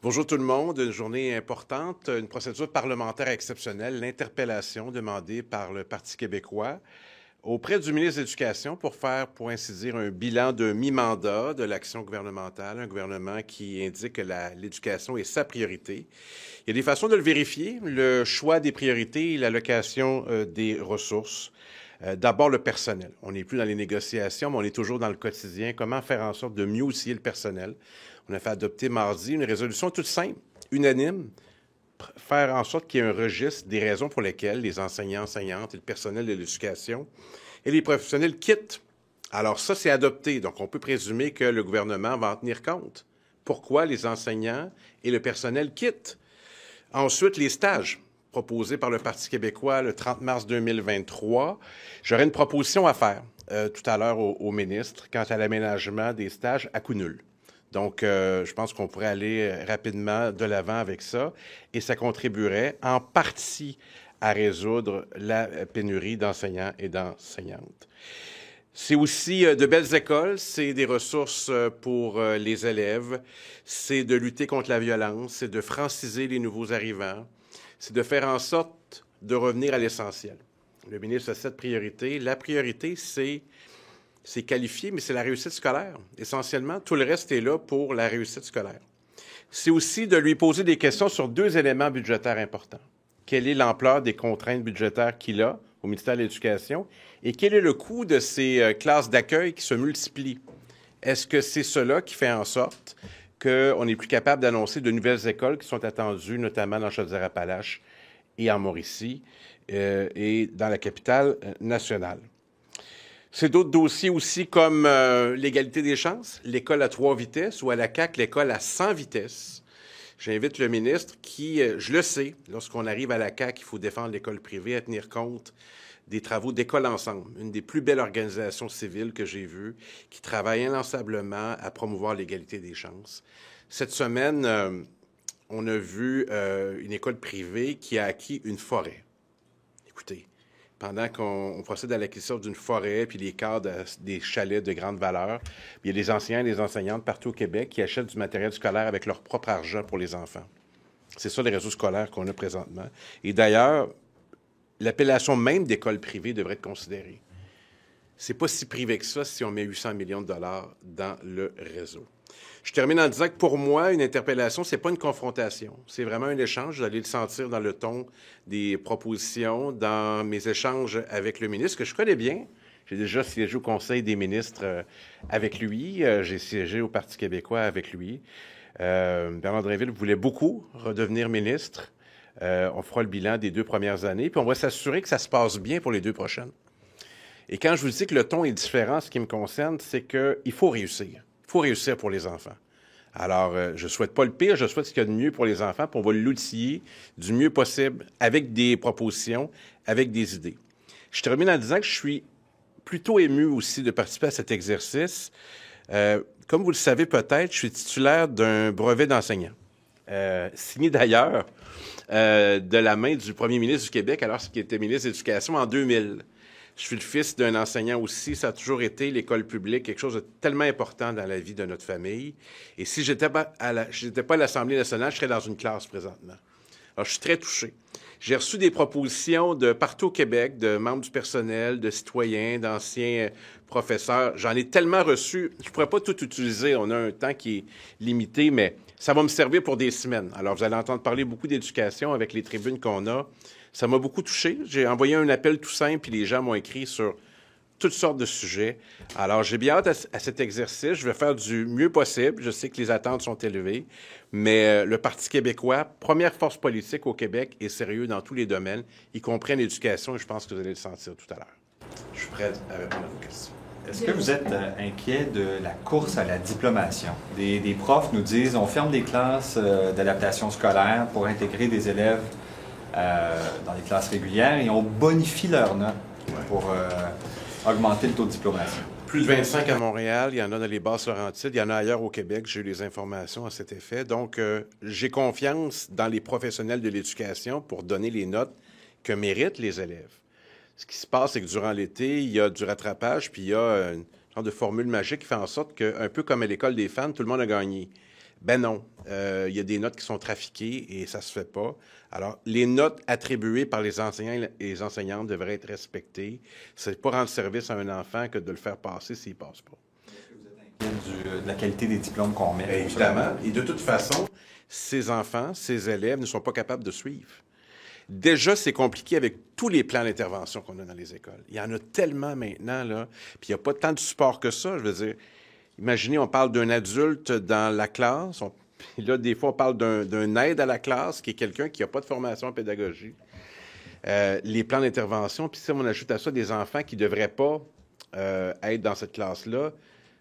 Bonjour tout le monde. Une journée importante, une procédure parlementaire exceptionnelle, l'interpellation demandée par le Parti québécois auprès du ministre de l'Éducation pour faire, pour ainsi dire, un bilan de mi-mandat de l'action gouvernementale, un gouvernement qui indique que l'éducation est sa priorité. Il y a des façons de le vérifier, le choix des priorités et l'allocation des ressources. D'abord, le personnel. On n'est plus dans les négociations, mais on est toujours dans le quotidien. Comment faire en sorte de mieux outiller le personnel? On a fait adopter mardi une résolution toute simple, unanime, faire en sorte qu'il y ait un registre des raisons pour lesquelles les enseignants, enseignantes et le personnel de l'éducation et les professionnels quittent. Alors ça, c'est adopté, donc on peut présumer que le gouvernement va en tenir compte. Pourquoi les enseignants et le personnel quittent? Ensuite, les stages proposés par le Parti québécois le 30 mars 2023. J'aurais une proposition à faire tout à l'heure au ministre quant à l'aménagement des stages à coût nul. Donc, je pense qu'on pourrait aller rapidement de l'avant avec ça et ça contribuerait en partie à résoudre la pénurie d'enseignants et d'enseignantes. C'est aussi de belles écoles, c'est des ressources pour les élèves, c'est de lutter contre la violence, c'est de franciser les nouveaux arrivants, c'est de faire en sorte de revenir à l'essentiel. Le ministre a cette priorité. La priorité, c'est qualifié, mais c'est la réussite scolaire. Essentiellement, tout le reste est là pour la réussite scolaire. C'est aussi de lui poser des questions sur deux éléments budgétaires importants. Quelle est l'ampleur des contraintes budgétaires qu'il a au ministère de l'Éducation et quel est le coût de ces classes d'accueil qui se multiplient? Est-ce que c'est cela qui fait en sorte qu'on n'est plus capable d'annoncer de nouvelles écoles qui sont attendues, notamment dans Chaudière-Appalaches et en Mauricie et dans la capitale nationale? C'est d'autres dossiers aussi comme l'égalité des chances, l'école à 3 vitesses ou à la CAQ, l'école à 100 vitesses. J'invite le ministre qui, je le sais, lorsqu'on arrive à la CAQ, il faut défendre l'école privée, à tenir compte des travaux d'École Ensemble, une des plus belles organisations civiles que j'ai vues, qui travaille inlassablement à promouvoir l'égalité des chances. Cette semaine, on a vu une école privée qui a acquis une forêt. Écoutez, pendant qu'on procède à l'acquisition d'une forêt puis les cadres des chalets de grande valeur, il y a des enseignants et des enseignantes partout au Québec qui achètent du matériel scolaire avec leur propre argent pour les enfants. C'est ça, les réseaux scolaires qu'on a présentement. Et d'ailleurs, l'appellation même d'école privée devrait être considérée. C'est pas si privé que ça si on met 800 millions de dollars dans le réseau. Je termine en disant que pour moi, une interpellation, c'est pas une confrontation. C'est vraiment un échange. Vous allez le sentir dans le ton des propositions, dans mes échanges avec le ministre, que je connais bien. J'ai déjà siégé au Conseil des ministres avec lui. J'ai siégé au Parti québécois avec lui. Bernard Drinville voulait beaucoup redevenir ministre. On fera le bilan des 2 premières années, puis on va s'assurer que ça se passe bien pour les 2 prochaines. Et quand je vous dis que le ton est différent, ce qui me concerne, c'est qu'il faut réussir. Il faut réussir pour les enfants. Alors, je ne souhaite pas le pire, je souhaite ce qu'il y a de mieux pour les enfants, puis on va l'outiller du mieux possible avec des propositions, avec des idées. Je termine en disant que je suis plutôt ému aussi de participer à cet exercice. Comme vous le savez peut-être, je suis titulaire d'un brevet d'enseignant, signé d'ailleurs de la main du premier ministre du Québec, alors qu'il était ministre de l'Éducation en 2000. Je suis le fils d'un enseignant aussi. Ça a toujours été l'école publique, quelque chose de tellement important dans la vie de notre famille. Et si je n'étais pas à l'Assemblée nationale, je serais dans une classe présentement. Alors, je suis très touché. J'ai reçu des propositions de partout au Québec, de membres du personnel, de citoyens, d'anciens professeurs. J'en ai tellement reçu, je ne pourrais pas tout utiliser. On a un temps qui est limité, mais ça va me servir pour des semaines. Alors, vous allez entendre parler beaucoup d'éducation avec les tribunes qu'on a. Ça m'a beaucoup touché. J'ai envoyé un appel tout simple, puis les gens m'ont écrit sur toutes sortes de sujets. Alors, j'ai bien hâte à cet exercice. Je vais faire du mieux possible. Je sais que les attentes sont élevées, mais le Parti québécois, première force politique au Québec, est sérieux dans tous les domaines, y compris en éducation, et je pense que vous allez le sentir tout à l'heure. Je suis prêt à répondre à vos questions. Est-ce que vous êtes inquiet de la course à la diplomation? Des profs nous disent on ferme des classes d'adaptation scolaire pour intégrer des élèves dans les classes régulières et on bonifie leurs notes pour augmenter le taux de diplomation. Plus de 25 à Montréal, il y en a dans les Basses-Laurentides, il y en a ailleurs au Québec, j'ai eu les informations à cet effet. Donc, j'ai confiance dans les professionnels de l'éducation pour donner les notes que méritent les élèves. Ce qui se passe, c'est que durant l'été, il y a du rattrapage, puis il y a une genre de formule magique qui fait en sorte qu'un peu comme à l'école des fans, tout le monde a gagné. Ben non. Il y a des notes qui sont trafiquées et ça se fait pas. Alors, les notes attribuées par les enseignants et les enseignantes devraient être respectées. C'est pas rendre service à un enfant que de le faire passer s'il passe pas. De la qualité des diplômes qu'on met. Évidemment. Et de toute façon, ces enfants, ces élèves ne sont pas capables de suivre. Déjà, c'est compliqué avec tous les plans d'intervention qu'on a dans les écoles. Il y en a tellement maintenant, là, puis il n'y a pas tant de support que ça. Je veux dire, imaginez, on parle d'un adulte dans la classe, puis là, des fois, on parle d'un aide à la classe, qui est quelqu'un qui n'a pas de formation en pédagogie. Les plans d'intervention, puis si on ajoute à ça des enfants qui ne devraient pas être dans cette classe-là,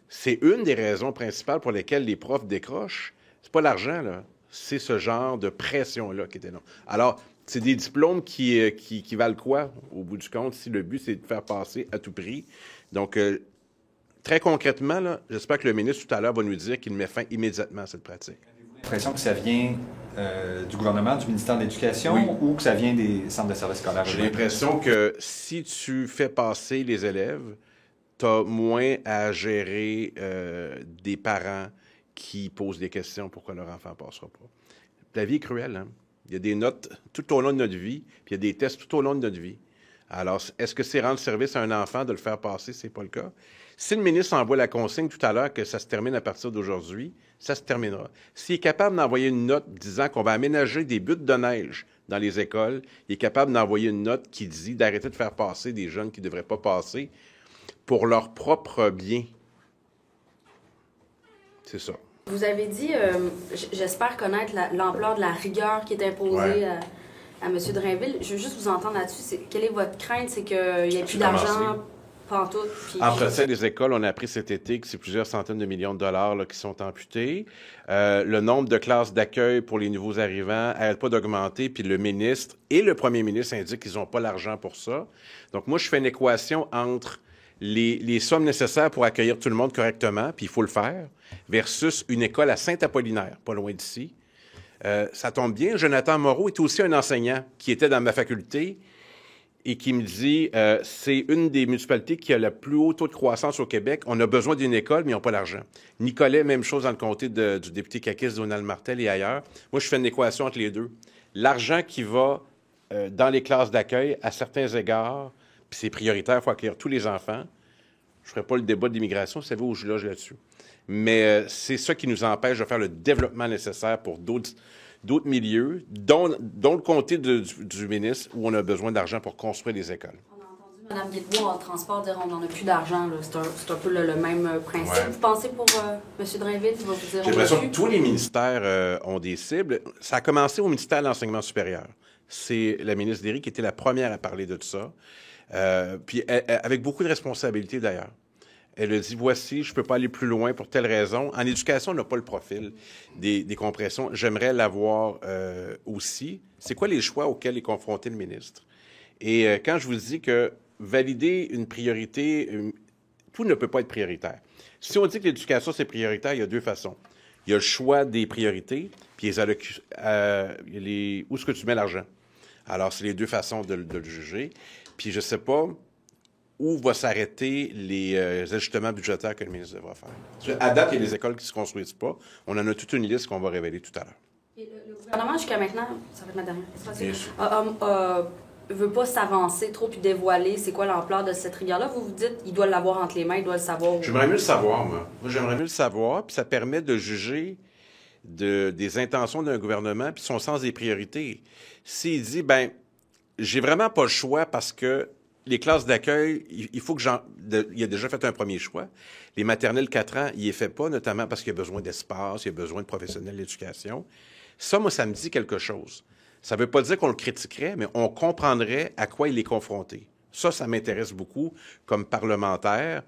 c'est une des raisons principales pour lesquelles les profs décrochent. C'est pas l'argent, là. C'est ce genre de pression-là qui est énorme. Alors, c'est des diplômes qui valent quoi, au bout du compte, si le but, c'est de faire passer à tout prix. Donc, très concrètement, là, j'espère que le ministre, tout à l'heure, va nous dire qu'il met fin immédiatement à cette pratique. Avez-vous l'impression que ça vient du gouvernement, du ministère de l'Éducation, oui, ou que ça vient des centres de services scolaires? J'ai l'impression que si tu fais passer les élèves, tu as moins à gérer des parents qui posent des questions pourquoi leur enfant ne passera pas. La vie est cruelle, hein? Il y a des notes tout au long de notre vie, puis il y a des tests tout au long de notre vie. Alors, est-ce que c'est rendre service à un enfant de le faire passer? C'est pas le cas. Si le ministre envoie la consigne tout à l'heure que ça se termine à partir d'aujourd'hui, ça se terminera. S'il est capable d'envoyer une note disant qu'on va aménager des buttes de neige dans les écoles, il est capable d'envoyer une note qui dit d'arrêter de faire passer des jeunes qui ne devraient pas passer pour leur propre bien. C'est ça. Vous avez dit, j'espère connaître l'ampleur de la rigueur qui est imposée à M. Drainville. Je veux juste vous entendre là-dessus. Quelle est votre crainte? C'est qu'il n'y ait plus d'argent pantoute? Entretien des écoles, on a appris cet été que c'est plusieurs centaines de millions de dollars là, qui sont amputés. Le nombre de classes d'accueil pour les nouveaux arrivants n'arrête pas d'augmenter, puis le ministre et le premier ministre indiquent qu'ils n'ont pas l'argent pour ça. Donc moi, je fais une équation entre les sommes nécessaires pour accueillir tout le monde correctement, puis il faut le faire, versus une école à Saint-Apollinaire, pas loin d'ici. Ça tombe bien, Jonathan Moreau est aussi un enseignant qui était dans ma faculté et qui me dit c'est une des municipalités qui a le plus haut taux de croissance au Québec. On a besoin d'une école, mais ils n'ont pas l'argent. Nicolet, même chose dans le comté du député caquiste Donald Martel et ailleurs. Moi, je fais une équation entre les deux. L'argent qui va dans les classes d'accueil, à certains égards, puis c'est prioritaire, il faut accueillir tous les enfants. Je ne ferai pas le débat de l'immigration, vous savez où je loge là-dessus. Mais c'est ça qui nous empêche de faire le développement nécessaire pour d'autres milieux, dont le comté du ministre, où on a besoin d'argent pour construire des écoles. On a entendu Mme Guilbeault en transport dire on n'en a plus d'argent. C'est un peu le même principe. Ouais. Vous pensez pour M. Drainville qui va vous dire J'ai l'impression que tous les ministères ont des cibles. Ça a commencé au ministère de l'Enseignement supérieur. C'est la ministre Derry qui était la première à parler de tout ça. Puis avec beaucoup de responsabilités d'ailleurs. Elle a dit, voici, je ne peux pas aller plus loin pour telle raison. En éducation, on n'a pas le profil des compressions. J'aimerais l'avoir aussi. C'est quoi les choix auxquels est confronté le ministre? Et quand je vous dis que valider une priorité, tout ne peut pas être prioritaire. Si on dit que l'éducation, c'est prioritaire, il y a deux façons. Il y a le choix des priorités, puis où est-ce que tu mets l'argent? Alors, c'est les deux façons de le juger. Puis je ne sais pas où vont s'arrêter les ajustements budgétaires que le ministre devra faire. À date, il y a des écoles qui ne se construisent pas. On en a toute une liste qu'on va révéler tout à l'heure. Et le gouvernement, jusqu'à maintenant, ça va être ma dernière question, ne veut pas s'avancer trop puis dévoiler c'est quoi l'ampleur de cette rigueur-là. Vous vous dites, il doit l'avoir entre les mains, il doit le savoir. J'aimerais mieux le savoir, moi. J'aimerais mieux le savoir, puis ça permet de juger des intentions d'un gouvernement puis son sens des priorités. S'il dit, ben j'ai vraiment pas le choix parce que les classes d'accueil, il faut que il a déjà fait un premier choix. Les maternelles 4 ans, il ne les fait pas, notamment parce qu'il y a besoin d'espace, il y a besoin de professionnels d'éducation. Ça, moi, ça me dit quelque chose. Ça ne veut pas dire qu'on le critiquerait, mais on comprendrait à quoi il est confronté. Ça m'intéresse beaucoup comme parlementaire.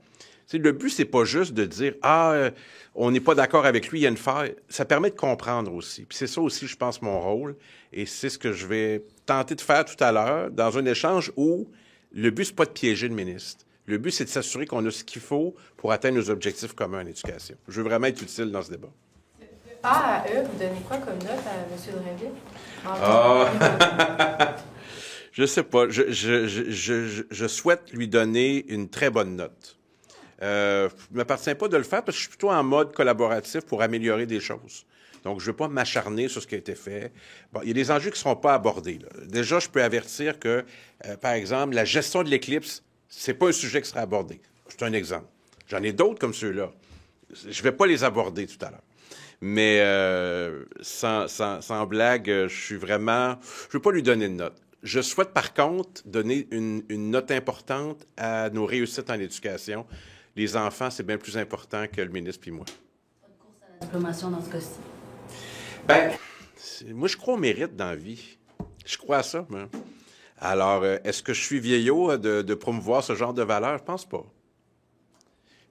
T'sais, le but, c'est pas juste de dire « Ah, on n'est pas d'accord avec lui, il y a une faille ». Ça permet de comprendre aussi. Puis c'est ça aussi, je pense, mon rôle. Et c'est ce que je vais tenter de faire tout à l'heure dans un échange où le but, c'est pas de piéger le ministre. Le but, c'est de s'assurer qu'on a ce qu'il faut pour atteindre nos objectifs communs en éducation. Je veux vraiment être utile dans ce débat. A à E, vous donnez quoi comme note à M. Drainville? Je sais pas. Je souhaite lui donner une très bonne note. ne m'appartient pas de le faire parce que je suis plutôt en mode collaboratif pour améliorer des choses. Donc, je ne veux pas m'acharner sur ce qui a été fait. Bon, il y a des enjeux qui ne seront pas abordés, là. Déjà, je peux avertir que, par exemple, la gestion de l'éclipse, ce n'est pas un sujet qui sera abordé. C'est un exemple. J'en ai d'autres comme ceux-là. Je ne vais pas les aborder tout à l'heure. Mais sans blague, je suis vraiment... Je ne veux pas lui donner de note. Je souhaite, par contre, donner une note importante à nos réussites en éducation. Les enfants, c'est bien plus important que le ministre puis moi. Pas de course à la diplomation dans ce cas-ci. Bien, moi, je crois au mérite dans la vie. Je crois à ça, moi. Alors, est-ce que je suis vieillot de promouvoir ce genre de valeurs? Je pense pas.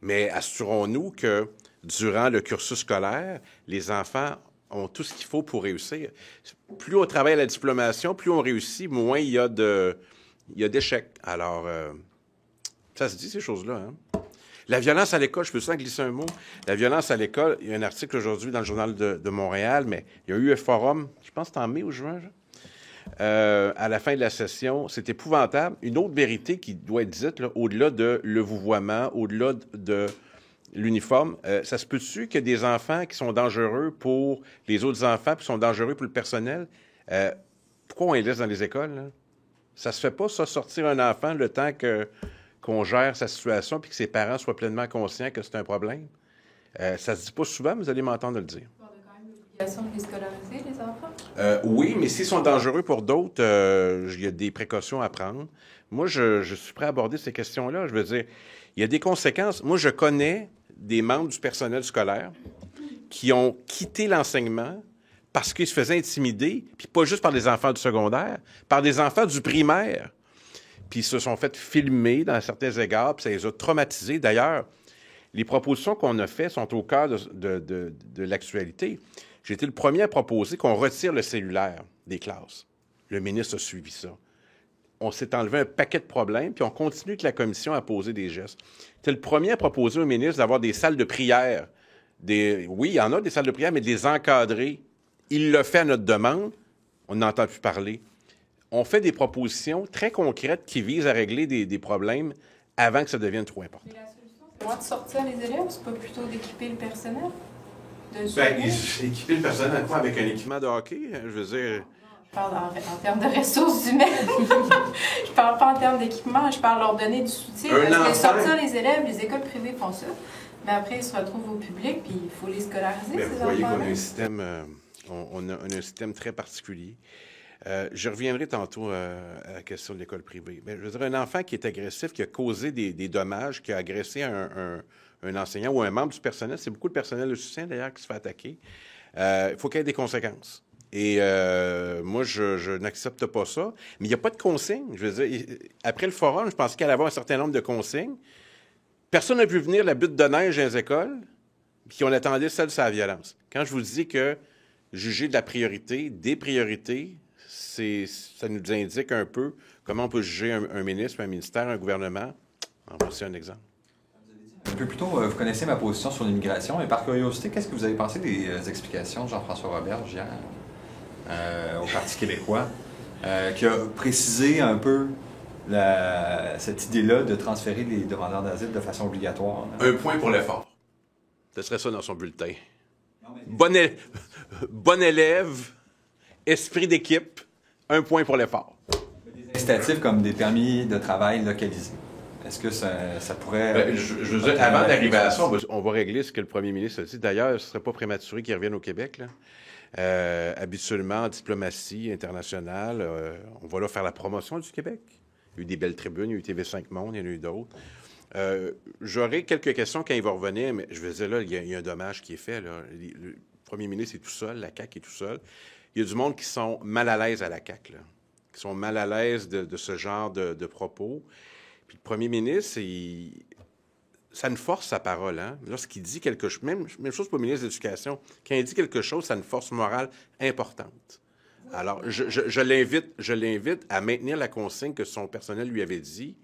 Mais assurons-nous que durant le cursus scolaire, les enfants ont tout ce qu'il faut pour réussir. Plus on travaille à la diplomation, plus on réussit, moins il y a d'échecs. Alors, ça se dit, ces choses-là, hein? La violence à l'école, je peux ça glisser un mot. La violence à l'école, il y a un article aujourd'hui dans le Journal de Montréal, mais il y a eu un forum, je pense que c'était en mai ou juin, à la fin de la session. C'est épouvantable. Une autre vérité qui doit être dite, là, au-delà de le vouvoiement, au-delà de l'uniforme, ça se peut-tu qu'il y a des enfants qui sont dangereux pour les autres enfants, puis qui sont dangereux pour le personnel? Pourquoi on les laisse dans les écoles, là? Ça se fait pas, ça, sortir un enfant le temps qu'on gère sa situation puis que ses parents soient pleinement conscients que c'est un problème. Ça se dit pas souvent, mais vous allez m'entendre le dire. On a quand même l'obligation de les scolariser, les enfants? Oui, mais s'ils sont dangereux pour d'autres, il y a des précautions à prendre. Moi, je suis prêt à aborder ces questions-là. Je veux dire, il y a des conséquences. Moi, je connais des membres du personnel scolaire qui ont quitté l'enseignement parce qu'ils se faisaient intimider, puis pas juste par des enfants du secondaire, par des enfants du primaire. Puis ils se sont fait filmer dans certains égards, puis ça les a traumatisés. D'ailleurs, les propositions qu'on a faites sont au cœur de l'actualité. J'ai été le premier à proposer qu'on retire le cellulaire des classes. Le ministre a suivi ça. On s'est enlevé un paquet de problèmes, puis on continue avec la commission à poser des gestes. J'étais le premier à proposer au ministre d'avoir des salles de prière. Oui, il y en a des salles de prière, mais de les encadrer. Il l'a fait à notre demande. On n'entend plus parler. On fait des propositions très concrètes qui visent à régler des problèmes avant que ça devienne trop important. Mais la solution, c'est moins de sortir les élèves, c'est pas plutôt d'équiper le personnel? Équiper le personnel quoi, avec un équipement de hockey, je veux dire... Je parle en termes de ressources humaines. Je parle pas en termes d'équipement, je parle leur donner du soutien. Parce que sortir les élèves, les écoles privées font ça, mais après ils se retrouvent au public, puis il faut les scolariser, mais ces vous voyez qu'on a enfants-là. un système, on a un système très particulier. Je reviendrai tantôt à la question de l'école privée. Mais je veux dire, un enfant qui est agressif, qui a causé des dommages, qui a agressé un enseignant ou un membre du personnel, c'est beaucoup de personnel de soutien d'ailleurs qui se fait attaquer, il faut qu'il y ait des conséquences. Et moi, je n'accepte pas ça. Mais il n'y a pas de consigne. Je veux dire, après le forum, je pensais qu'il allait y avoir un certain nombre de consignes. Personne n'a pu venir la butte de neige dans les écoles, puis on attendait celle sur la violence. Quand je vous dis que juger de la priorité, des priorités, ça nous indique un peu comment on peut juger un ministre, un ministère, un gouvernement. En voici un exemple. Un peu plus tôt, vous connaissez ma position sur l'immigration, et par curiosité, qu'est-ce que vous avez pensé des explications de Jean-François Roberge hier au Parti québécois, qui a précisé un peu cette idée-là de transférer les demandeurs d'asile de façon obligatoire? Un point pour l'effort. Ce serait ça dans son bulletin. Bon élève, esprit d'équipe, un point pour l'effort. Des incitatifs comme des permis de travail localisés. Est-ce que ça pourrait... je veux dire, avant d'arriver à ça, on va régler ce que le premier ministre a dit. D'ailleurs, ce ne serait pas prématuré qu'il revienne au Québec, là. Habituellement, en diplomatie internationale, on va là faire la promotion du Québec. Il y a eu des belles tribunes, il y a eu TV5 Monde, il y en a eu d'autres. J'aurai quelques questions quand il va revenir, mais je veux dire, là, il y a un dommage qui est fait, là. Le premier ministre est tout seul, la CAQ est tout seul. Il y a du monde qui sont mal à l'aise à la CAQ, là, qui sont mal à l'aise de ce genre de propos. Puis le premier ministre, ça ne force sa parole. Hein? Lorsqu'il dit quelque chose, même chose pour le ministre de l'Éducation, quand il dit quelque chose, ça a une force morale importante. Alors, je l'invite à maintenir la consigne que son personnel lui avait dit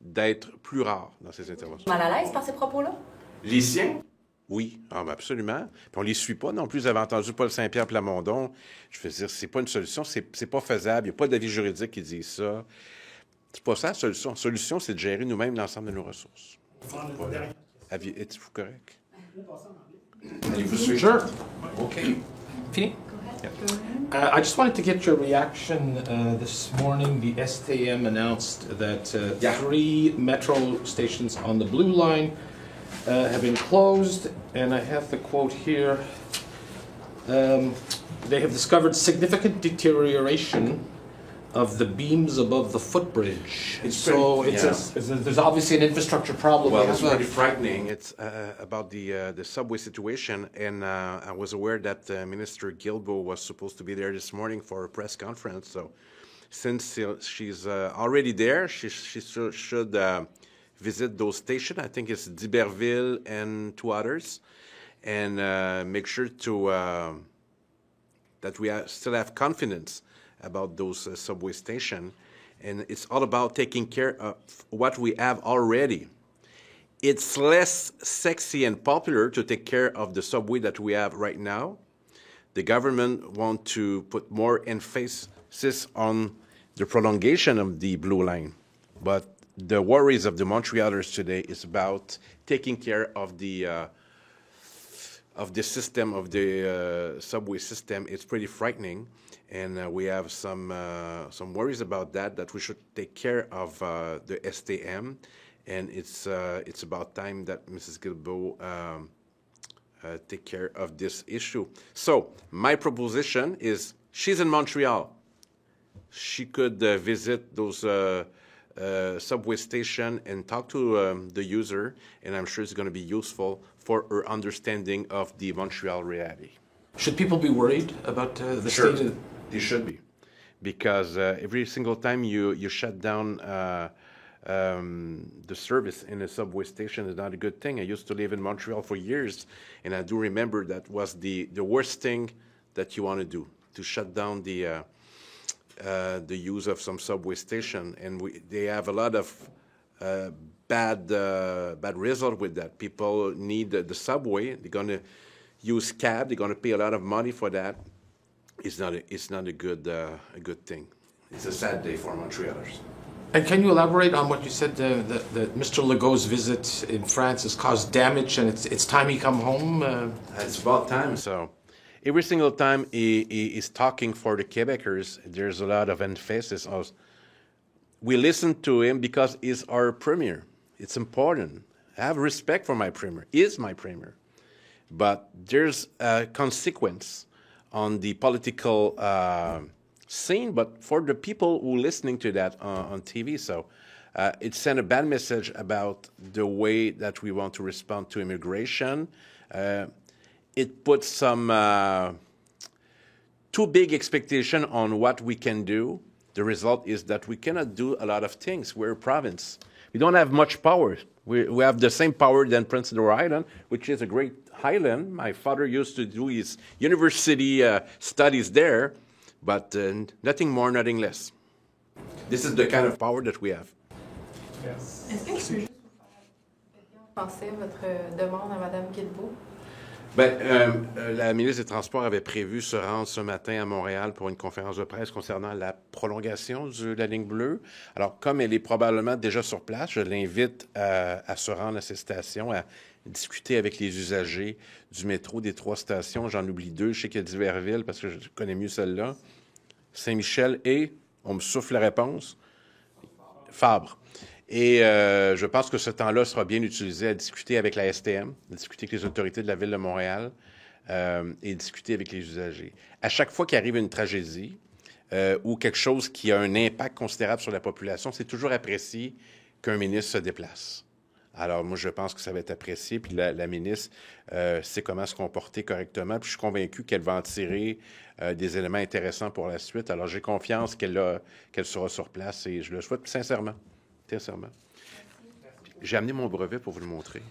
d'être plus rare dans ses interventions. Mal à l'aise par ces propos-là? Les siens? Oui, absolument. Puis on ne les suit pas non plus. Vous avez entendu Paul Saint-Pierre Plamondon. Je veux dire, c'est pas une solution, c'est pas faisable. Il n'y a pas d'avis juridique qui dit ça. C'est pas ça la solution. La solution, c'est de gérer nous-mêmes l'ensemble de nos ressources. Êtes-vous correct? Sure. OK. Fini? I just wanted to get your reaction. This morning, the STM announced that 3 metro stations on the Blue Line have been closed, and I have the quote here. They have discovered significant deterioration of the beams above the footbridge. There's obviously an infrastructure problem. Well, it's pretty frightening. It's about the subway situation, and I was aware that Minister Guilbeault was supposed to be there this morning for a press conference. So, since she's already there, she should visit those stations. I think it's d'Iberville and 2 others, and make sure to that we still have confidence about those subway stations. And it's all about taking care of what we have already. It's less sexy and popular to take care of the subway that we have right now. The government wants to put more emphasis on the prolongation of the Blue Line. But the worries of the Montrealers today is about taking care of the system, of the subway system. It's pretty frightening. And we have some worries about that we should take care of the STM, and it's about time that Mrs. Guilbeault take care of this issue. So my proposition is, she's in Montreal. She could visit those subway station and talk to the user, and I'm sure it's going to be useful for her understanding of the Montreal reality. Should people be worried about the Sure. state of... They should be, because every single time you shut down the service in a subway station is not a good thing. I used to live in Montreal for years, and I do remember that was the worst thing that you want to do, to shut down the use of some subway station. And they have a lot of bad result with that. People need the subway. They're going to use cab. They're going to pay a lot of money for that. It's not a good thing. It's a sad day for Montrealers. And can you elaborate on what you said, that Mr. Legault's visit in France has caused damage, and it's time he come home? It's about time. So every single time he is talking for the Quebecers, there's a lot of emphasis on. We listen to him because he's our premier. It's important. I have respect for my premier. He is my premier. But there's a consequence on the political scene, but for the people who are listening to that on TV. So it sent a bad message about the way that we want to respond to immigration. It put some too big expectation on what we can do. The result is that we cannot do a lot of things. We're a province. We don't have much power. We have the same power than Prince Edward Island, which is a great island. My father used to do his university studies there, but nothing more, nothing less. This is the kind of power that we have. Yes. Est-ce que je peux juste vous faire votre demande à Mme Guilbeault? La ministre des Transports avait prévu se rendre ce matin à Montréal pour une conférence de presse concernant la prolongation de la ligne bleue. Alors, comme elle est probablement déjà sur place, je l'invite à se rendre à ces stations, à discuter avec les usagers du métro des 3 stations. J'en oublie 2. Je sais qu'il y a d'Iberville parce que je connais mieux celle-là. Saint-Michel et, on me souffle la réponse, Fabre. Et je pense que ce temps-là sera bien utilisé à discuter avec la STM, à discuter avec les autorités de la Ville de Montréal et discuter avec les usagers. À chaque fois qu'il arrive une tragédie ou quelque chose qui a un impact considérable sur la population, c'est toujours apprécié qu'un ministre se déplace. Alors, moi, je pense que ça va être apprécié. Puis la ministre sait comment se comporter correctement. Puis je suis convaincu qu'elle va en tirer des éléments intéressants pour la suite. Alors, j'ai confiance qu'elle sera sur place et je le souhaite sincèrement. Sincèrement. J'ai amené mon brevet pour vous le montrer.